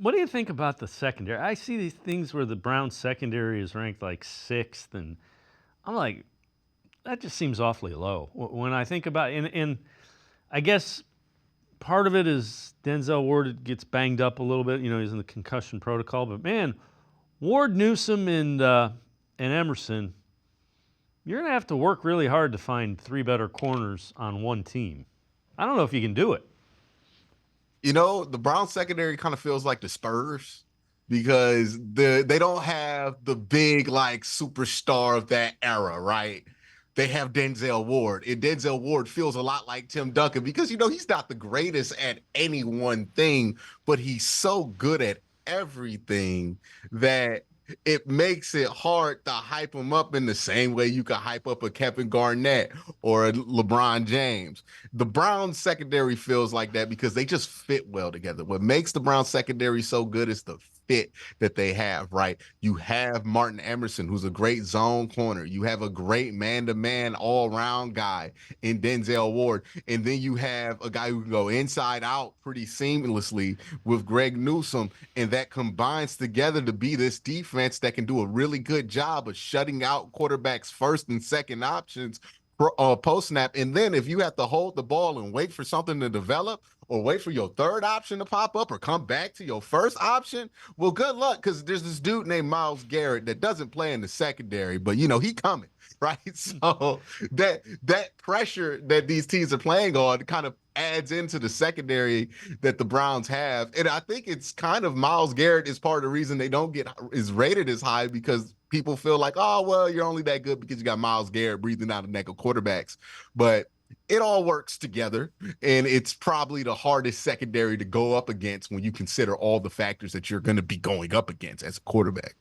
What do you think about the secondary? I see these things where the Browns secondary is ranked like 6th, and I'm like, that just seems awfully low. When I think about it, and I guess part of it is Denzel Ward gets banged up a little bit. He's in the concussion protocol. But man, Ward, Newsome, and Emerson, you're gonna have to work really hard to find 3 better corners on one team. I don't know if you can do it. The Browns secondary kind of feels like the Spurs because they don't have the big like superstar of that era, right? They have Denzel Ward, and Denzel Ward feels a lot like Tim Duncan because he's not the greatest at any one thing, but he's so good at everything that it makes it hard to hype him up in the same way you can hype up a Kevin Garnett or a LeBron James. The Browns secondary feels like that because they just fit well together. What makes the Browns secondary so good is the fit that they have, right? You have Martin Emerson, who's a great zone corner. You have a great man-to-man all-around guy in Denzel Ward. And then you have a guy who can go inside out pretty seamlessly with Greg Newsome. And that combines together to be this defense that can do a really good job of shutting out quarterbacks' first and second options post snap. And then if you have to hold the ball and wait for something to develop or wait for your third option to pop up or come back to your first option, well, good luck because there's this dude named Myles Garrett that doesn't play in the secondary, but he coming. Right. So that pressure that these teams are playing on kind of adds into the secondary that the Browns have. And I think it's kind of Myles Garrett is part of the reason they don't get is rated as high because people feel like, oh, well, you're only that good because you got Myles Garrett breathing out the neck of quarterbacks. But it all works together, and it's probably the hardest secondary to go up against when you consider all the factors that you're going to be going up against as a quarterback.